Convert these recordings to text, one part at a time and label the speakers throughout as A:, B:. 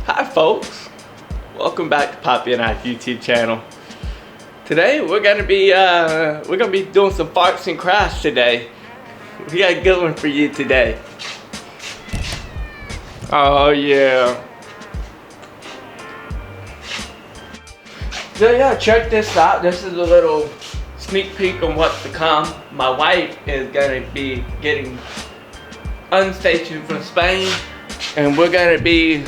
A: Hi folks, welcome back to Poppy and I's YouTube channel. Today we're gonna be doing some farts and crafts today. We got a good one for you today. Oh yeah. So yeah, check this out. This is a little sneak peek on what's to come. My wife is gonna be getting unstationed from Spain, and we're gonna be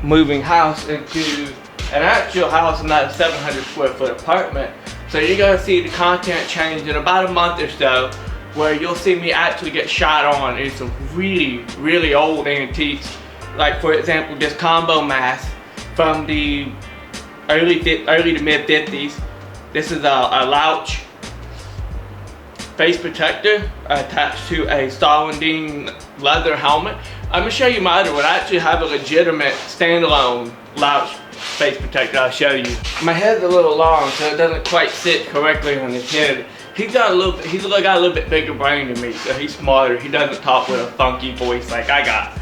A: moving house into an actual house, not a 700 square foot apartment. So you're gonna see the content change in about a month or so, where you'll see me actually get shot on in some really old antiques. Like for example, this combo mask from the early to mid 50s. This is a Louch face protector attached to a Stalin leather helmet. I'm gonna show you my other one. I actually have a legitimate standalone Louch face protector. I'll show you. My head's a little long, so it doesn't quite sit correctly on his head. He's got a little bit bigger brain than me, so he's smarter. He doesn't talk with a funky voice like I got.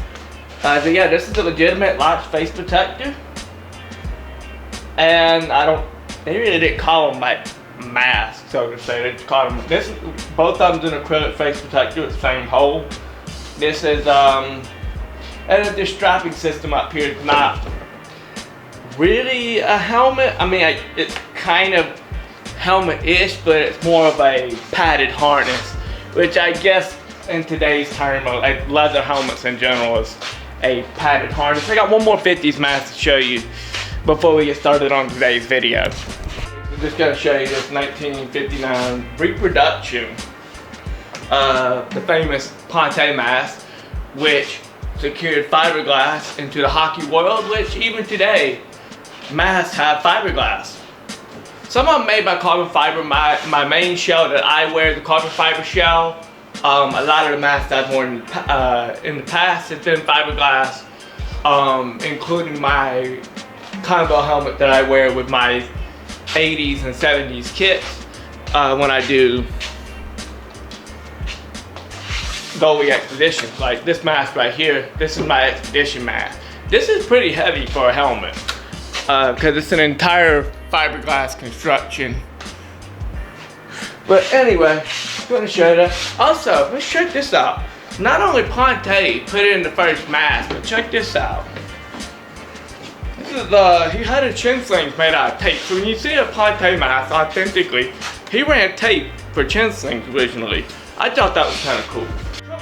A: So yeah, this is a legitimate Louch face protector, and they really didn't call them like mask, so to say. They just called them this. Both of them's an acrylic face protector with the same hole. This is and this strapping system up here is not really a helmet. I mean, it's kind of helmet-ish, but it's more of a padded harness, which I guess in today's term, like leather helmets in general, is a padded harness. I got one more 50s mask to show you before we get started on today's video. I'm just gonna show you this 1959 reproduction of the famous Ponte mask, which secured fiberglass into the hockey world, which even today, masks have fiberglass. Some of them made by carbon fiber. My main shell that I wear, the carbon fiber shell. A lot of the masks I've worn in the past have been fiberglass, including my combo helmet that I wear with my 80s and 70s kits when I do Goalie expeditions. Like this mask right here, this is my expedition mask. This is pretty heavy for a helmet because it's an entire fiberglass construction. But anyway, I'm going to show you that. Also, let's check this out. Not only Ponte put in the first mask, but check this out. This is he had a chin slings made out of tape. So when you see a Ponte mask authentically, he ran tape for chin slings originally. I thought that was kind of cool.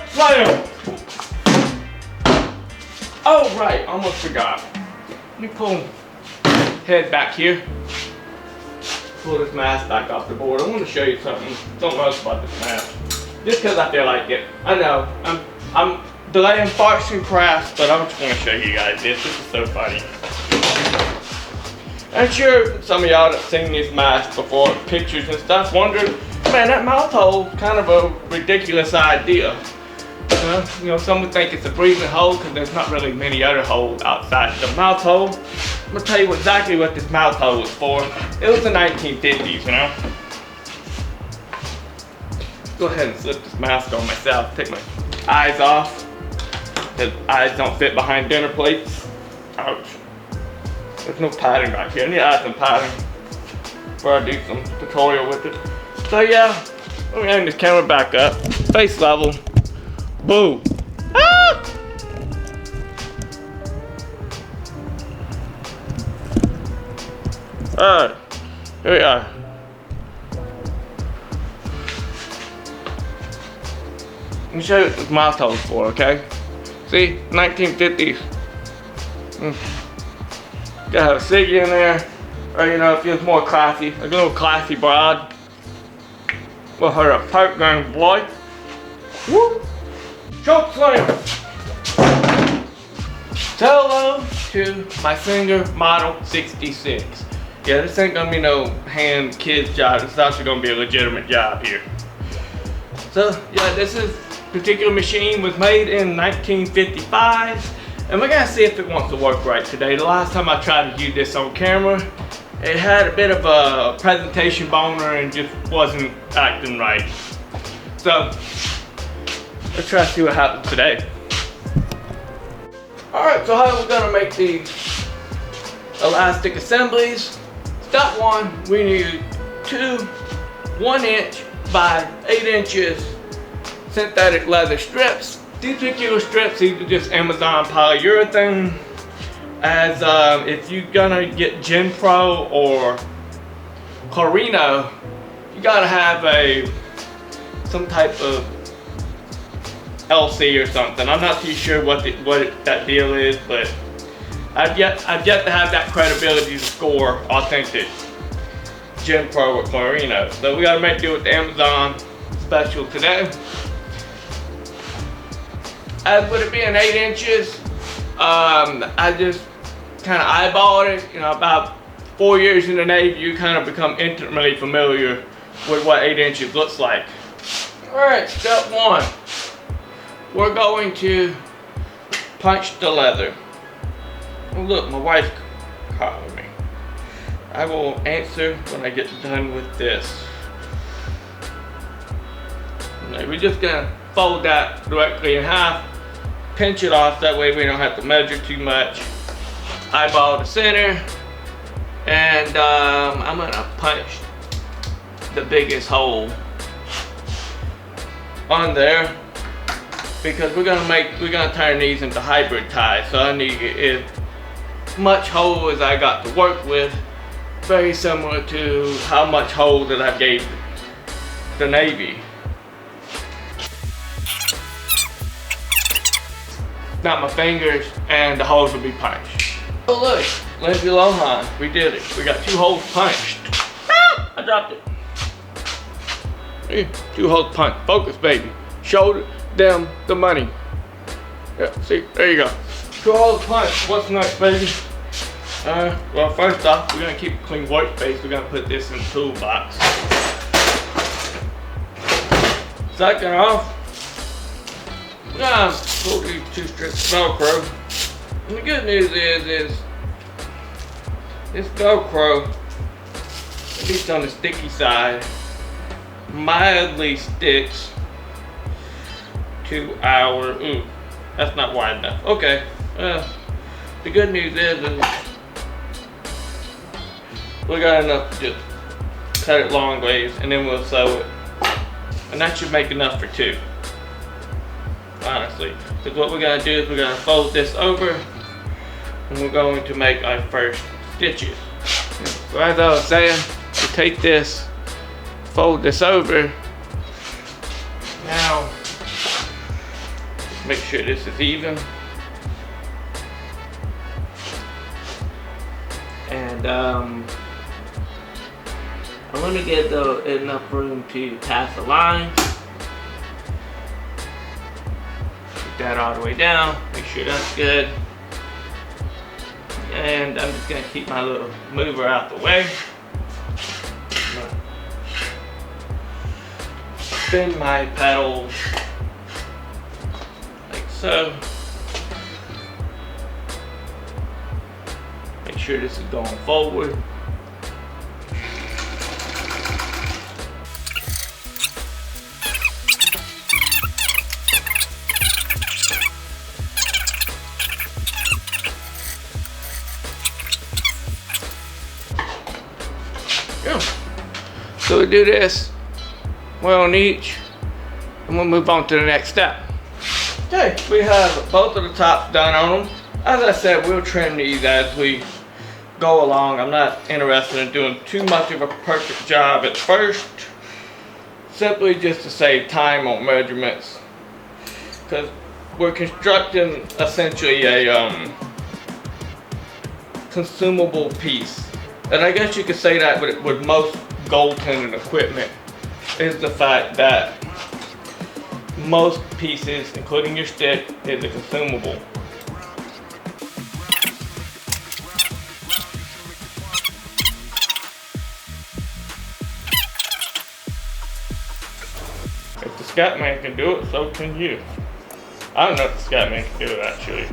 A: Slam! Oh right, almost forgot. Let me pull head back here. Pull this mask back off the board. I want to show you something else about this mask. Just because I feel like it. I know, I'm delaying farts and crafts, but I'm just going to show you guys this. This is so funny. I'm sure some of y'all have seen these masks before, pictures and stuff, wondered, man, that mouth hole is kind of a ridiculous idea. You know, some would think it's a breathing hole because there's not really many other holes outside the mouth hole. I'm gonna tell you exactly what this mouth hole was for. It was the 1950s, you know. Go ahead and slip this mask on myself. Take my eyes off. The eyes don't fit behind dinner plates. Ouch. There's no padding back here. I need to add some padding before I do some tutorial with it. So yeah, let me hang this camera back up. Face level. Boom. Ah! Alright, here we are. Let me show you what this mouth hole is for, okay? See, 1950s. Gotta have a ciggy in there, or you know, if you're more classy, a little classy broad. With her a pipe gun boy. Woo! Choke slam! Say hello to my Singer Model 66. Yeah, this ain't gonna be no hand kids job. It's actually gonna be a legitimate job here. So yeah, this particular machine was made in 1955, and we're gonna see if it wants to work right today. The last time I tried to use this on camera, it had a bit of a presentation boner and just wasn't acting right. So let's try to see what happens today. Alright, so how are we gonna make these elastic assemblies. Step 1, we need 2 1-inch by 8 inches synthetic leather strips. These particular strips, these are just Amazon polyurethane. As if you're gonna get Gen Pro or Carino, you gotta have some type of LC or something. I'm not too sure what that deal is, but I've yet to have that credibility to score authentic Gen Pro or Carino. So we gotta make do with the Amazon special today. As with it being 8 inches, I just kind of eyeballed it. You know, about 4 years in the Navy, you kind of become intimately familiar with what 8 inches looks like. All right, step 1. We're going to punch the leather. Oh, look, my wife called me. I will answer when I get done with this. Okay, we're just gonna fold that directly in half. Pinch it off, that way we don't have to measure too much. Eyeball the center, and I'm gonna punch the biggest hole on there because we're gonna turn these into hybrid ties. So I need as much hole as I got to work with, very similar to how much hole that I gave the Navy. Snap my fingers and the holes will be punched. Oh look, Lindsay Lohan, we did it. We got 2 holes punched. Ah, I dropped it. See, 2 holes punched. Focus, baby. Show them the money. Yeah, see, there you go. 2 holes punched. What's next, baby? Well, first off, we're gonna keep a clean workspace. We're gonna put this in the toolbox. Second off, we're gonna pull these 2 strips of velcro. And the good news is this velcro, at least on the sticky side, mildly sticks to our, that's not wide enough. Okay, the good news is we got enough to just cut it long ways and then we'll sew it. And that should make enough for 2. Honestly, because what we're gonna do is we're gonna fold this over and we're going to make our first stitches. So as I was saying, we take this, fold this over. Now, make sure this is even. And I'm gonna get enough room to pass a line. That all the way down, make sure that's good. And I'm just gonna keep my little mover out the way. Spin my pedals like so. Make sure this is going forward. So we do this, one on each, and we'll move on to the next step. Okay, we have both of the tops done on them. As I said, we'll trim these as we go along. I'm not interested in doing too much of a perfect job at first, simply just to save time on measurements, because we're constructing essentially a consumable piece. And I guess you could say that with most goaltending equipment is the fact that most pieces, including your stick, is a consumable. If the Scatman can do it, so can you. I don't know if the Scatman can do it actually.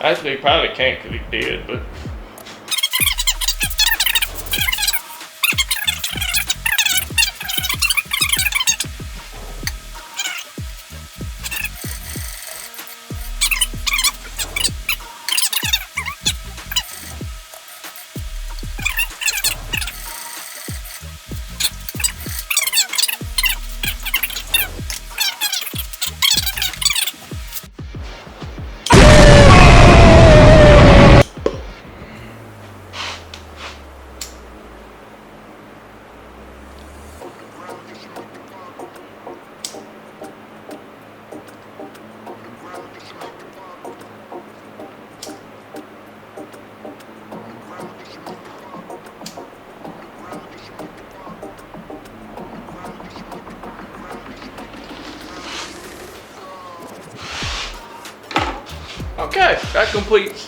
A: Actually, he probably can't because he did, but. Okay, that completes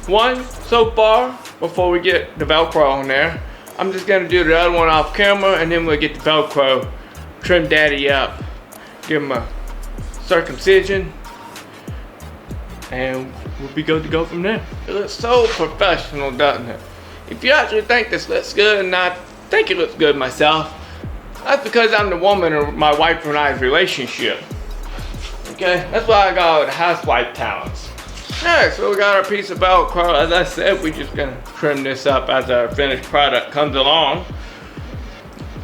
A: one so far. Before we get the Velcro on there, I'm just gonna do the other one off camera, and then we'll get the Velcro, trim daddy up, give him a circumcision, and we'll be good to go from there. It looks so professional, doesn't it? If you actually think this looks good, and I think it looks good myself, that's because I'm the woman of my wife and I's relationship. Okay, that's why I got all the housewife talents. Alright, so we got our piece of Velcro. As I said, we're just gonna trim this up as our finished product comes along.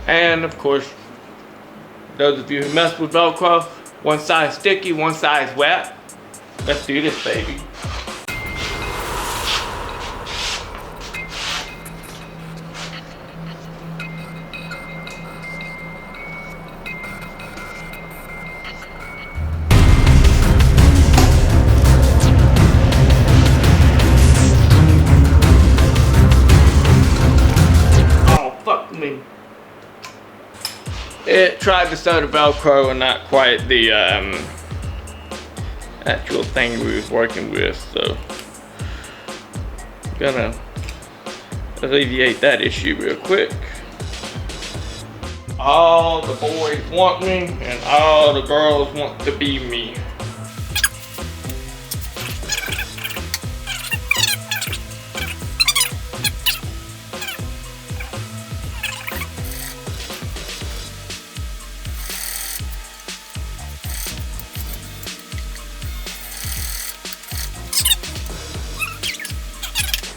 A: And of course, those of you who mess with Velcro, one side's sticky, one side's wet. Let's do this, baby. It tried to sew the Velcro and not quite the actual thing we was working with, so gonna alleviate that issue real quick. All the boys want me and all the girls want to be me.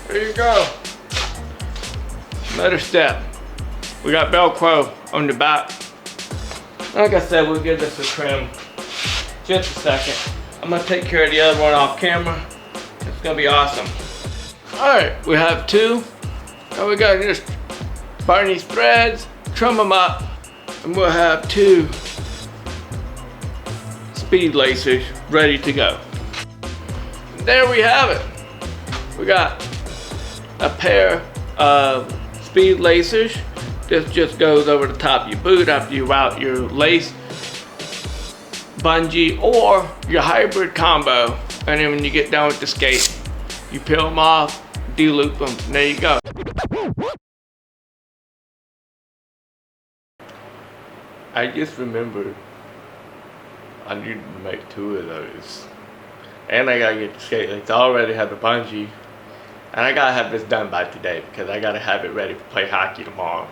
A: There you go. Another step. We got Velcro on the back. Like I said, we'll give this a trim. Just a second. I'm gonna take care of the other one off camera. It's gonna be awesome. Alright, we have two. Now we gotta just burn these threads, trim them up, and we'll have two speed lacers ready to go. There we have it. We got a pair of speed lacers. This just goes over the top of your boot after you route your lace, bungee, or your hybrid combo. And then when you get done with the skate, you peel them off, de-loop them, and there you go. I just remembered I need to make two of those. And I gotta get the skate links. I already have the bungee. And I gotta have this done by today because I gotta have it ready to play hockey tomorrow.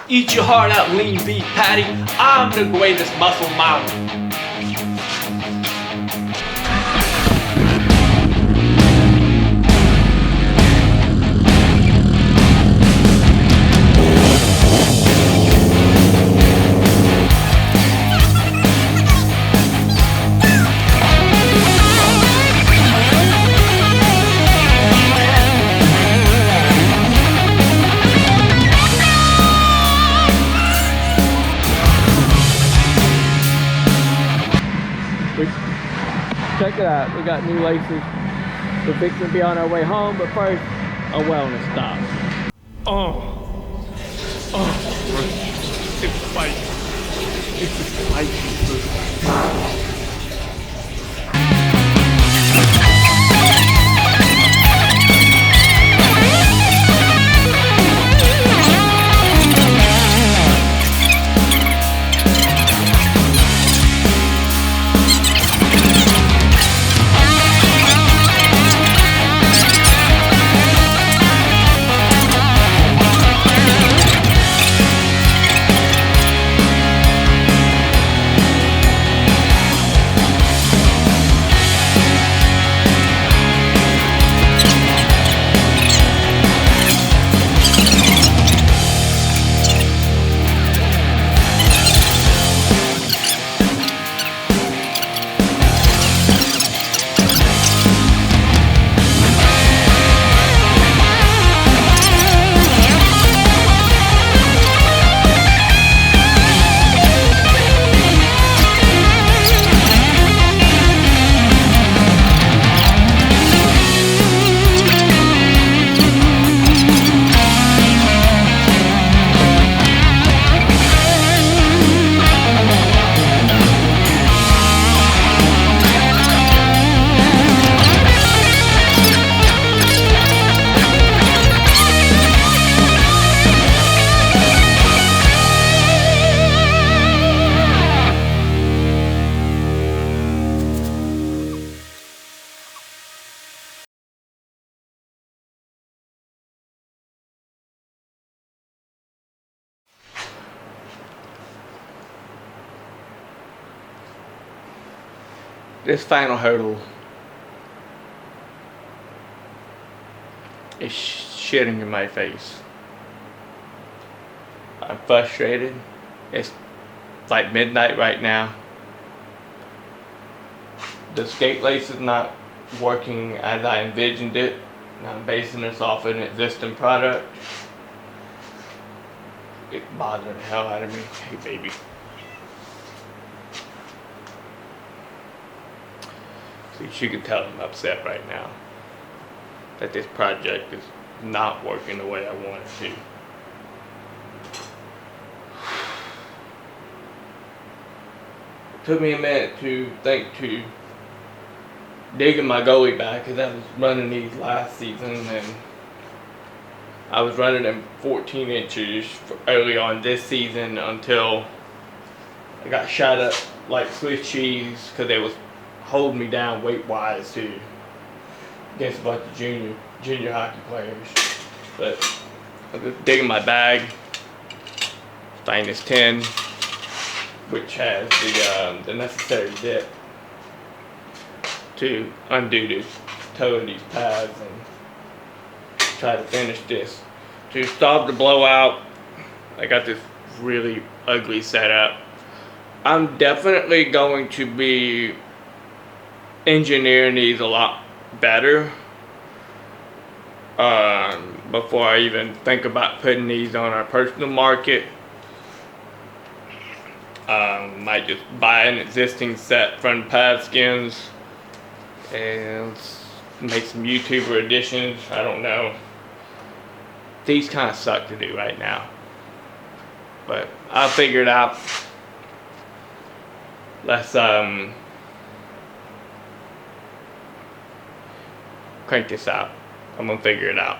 A: Eat your heart out, lean beef patty. I'm the greatest muscle mountain. Check it out, we got new laces. We're fixing to be on our way home, but first, a wellness stop. It's spicy. It's spicy food. This final hurdle is shitting in my face. I'm frustrated. It's like midnight right now. The skate lace is not working as I envisioned it. And I'm basing this off an existing product. It bothered the hell out of me. Hey baby. So you can tell I'm upset right now that this project is not working the way I want it to. It took me a minute to think to digging my goalie back, because I was running these last season and I was running them 14 inches early on this season until I got shot up like Swiss cheese because they was holding me down weight wise too against a bunch of junior hockey players. But I was digging my bag, stainless tin, which has the necessary dip to undo the toe of these pads and try to finish this. To stop the blowout, I got this really ugly setup. I'm definitely going to be engineering these a lot better before I even think about putting these on our personal market. Might just buy an existing set from pad skins and make some YouTuber editions. I don't know. These kind of suck to do right now, but I'll figure it out. Let's crank this out. I'm gonna figure it out.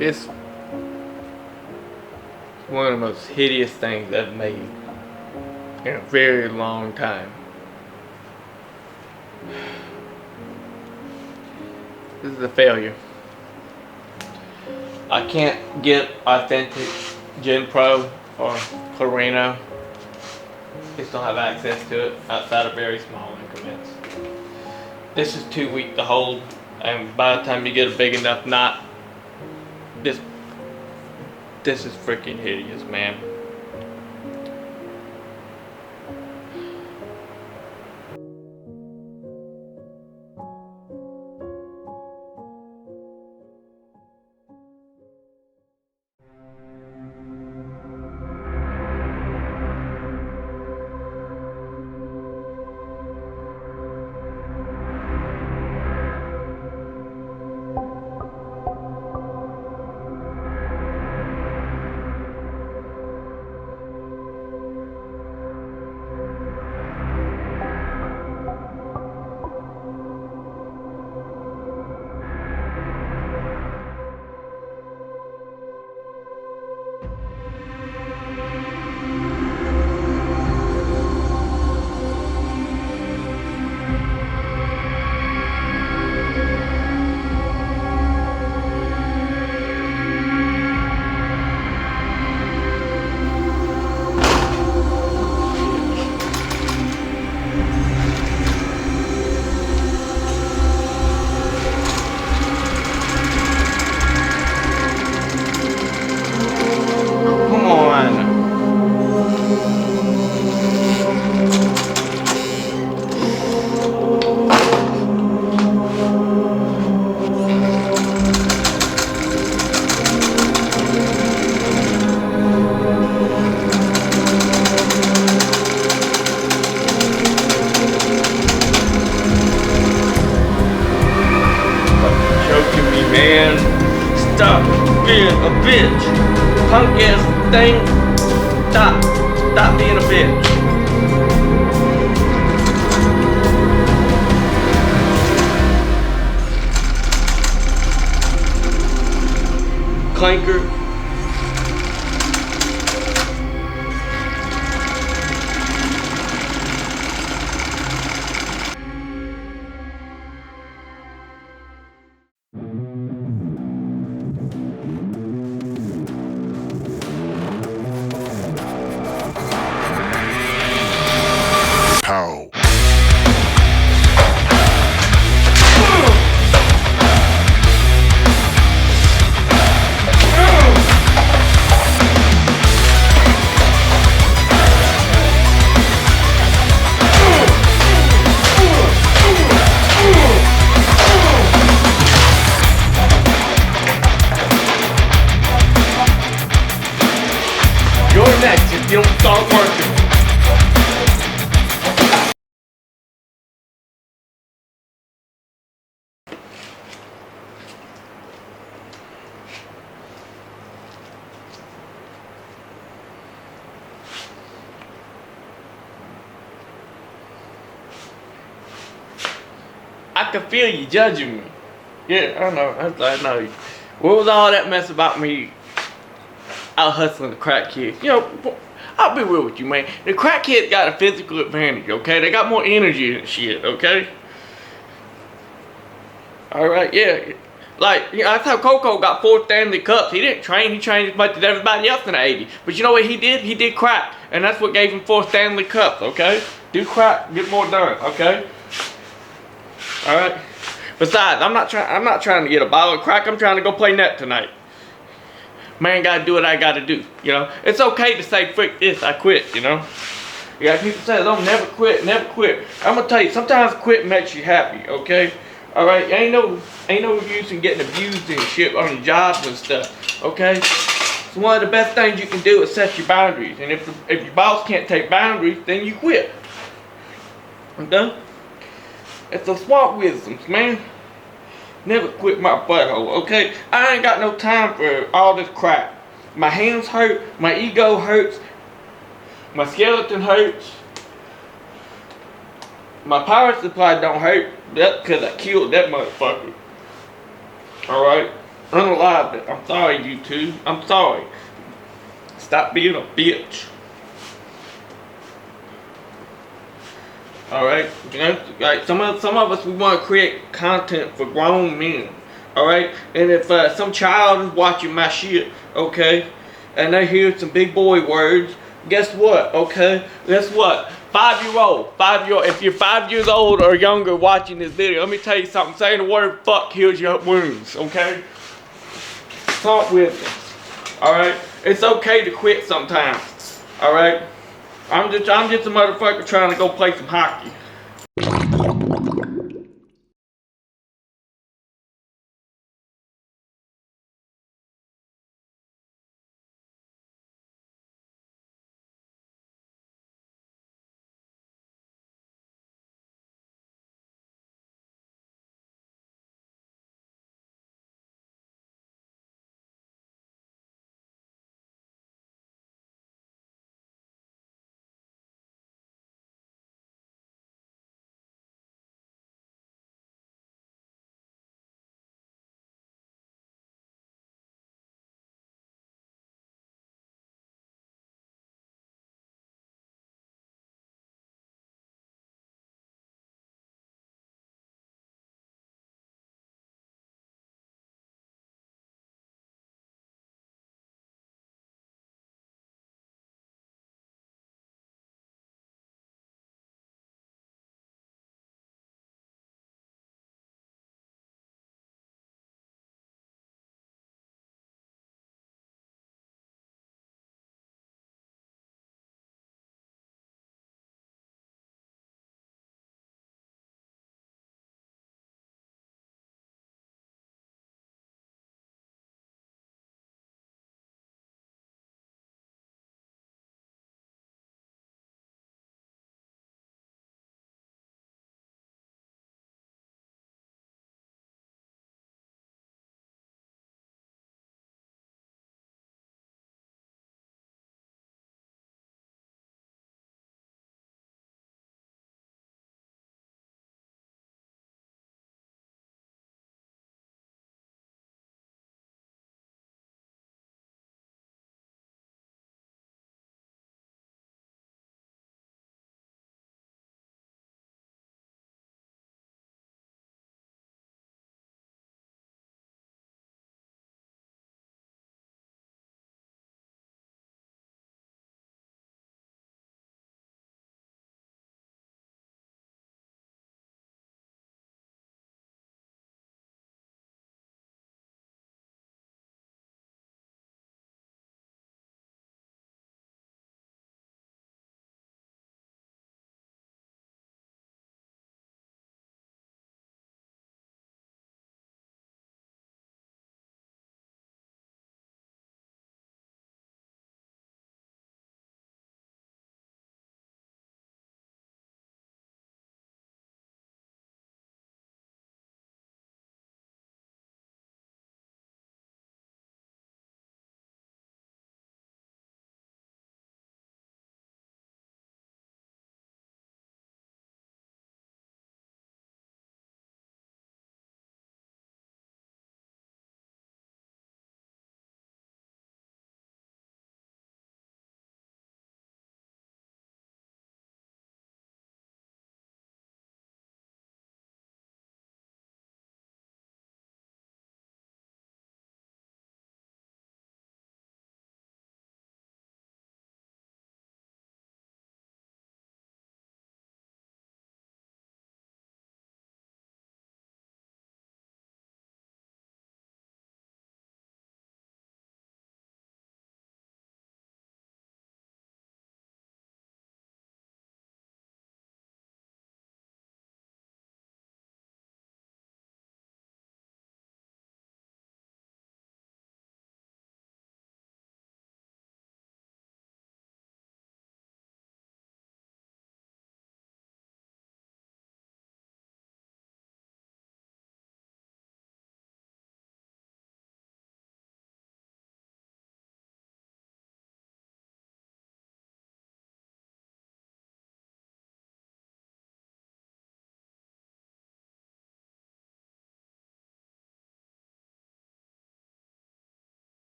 A: It's one of the most hideous things I've made in a very long time. This is a failure. I can't get authentic Gen Pro or Clarino. Just don't have access to it outside of very small increments. This is too weak to hold, and by the time you get a big enough knot, this is freaking hideous, man. And stop being a bitch. Punk ass thing. Stop being a bitch. Clanker.
B: Pow.
A: You're next if you don't start working. I can feel you judging me. Yeah, I know. What was all that mess about me out hustling the crack kids? You know, I'll be real with you, man. The crack kids got a physical advantage, okay? They got more energy and shit, okay? Alright, yeah. Like, you know, that's how Coco got 4 Stanley Cups. He didn't train, he trained as much as everybody else in the 80s. But you know what he did? He did crack. And that's what gave him 4 Stanley Cups, okay? Do crack, get more done, okay? Alright? Besides, I'm not trying to get a bottle of crack. I'm trying to go play net tonight. Man gotta do what I gotta do, you know? It's okay to say, frick this, I quit, you know? You got people say, don't never quit, never quit. I'm gonna tell you, sometimes quit makes you happy, okay? Alright, ain't no use in getting abused and shit on jobs and stuff, okay? So one of the best things you can do is set your boundaries. And if your boss can't take boundaries, then you quit. Okay? It's the swamp wisdoms, man. Never quit my butthole, okay? I ain't got no time for all this crap. My hands hurt, my ego hurts, my skeleton hurts, my power supply don't hurt. That's because I killed that motherfucker. Alright? Unalived it. I'm sorry, you two. I'm sorry. Stop being a bitch. Alright? Like some of us, we want to create content for grown men. Alright? And if some child is watching my shit, okay, and they hear some big boy words, guess what? Okay? Guess what? 5-year-old, if you're 5 years old or younger watching this video, let me tell you something. Saying the word fuck heals your wounds, okay? Talk with me. Alright? It's okay to quit sometimes. Alright? I'm just a motherfucker trying to go play some hockey.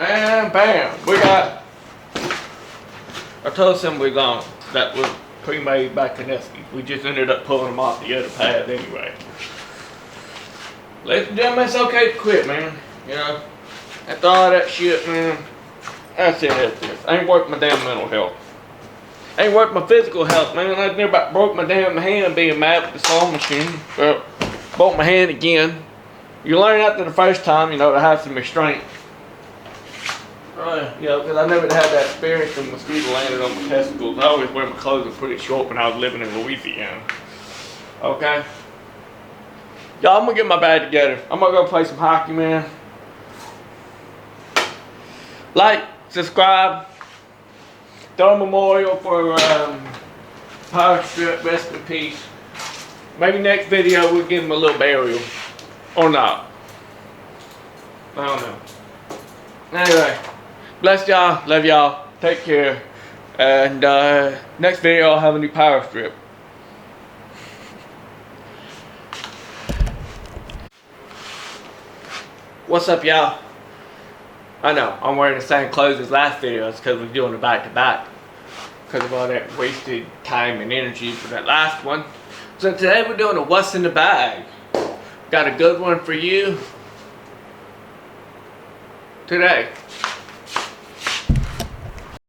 A: And bam, we got our toe assembly on that was pre-made by Kineski. We just ended up pulling them off the other pads anyway. Ladies and gentlemen, it's okay to quit, man. You know, after all that shit, man, that's it. Ain't worth my damn mental health. Ain't worth my physical health, man. I near about broke my damn hand being mad with the sewing machine. Well, broke my hand again. You learn after the first time, you know, to have some restraint. You know, because I never had that experience when mosquito landed on my testicles. I always wear my clothes pretty short when I was living in Louisiana. Okay? Y'all, I'm gonna get my bag together. I'm gonna go play some hockey, man. Like, subscribe. Throw a memorial for Power Strip, rest in peace. Maybe next video we'll give him a little burial. Or not. I don't know. Anyway, bless y'all, love y'all, take care. And next video I'll have a new Power Strip. What's up, y'all? I know, I'm wearing the same clothes as last video. It's because we're doing it back to back. Because of all that wasted time and energy for that last one. So today we're doing a what's in the bag. Got a good one for you today.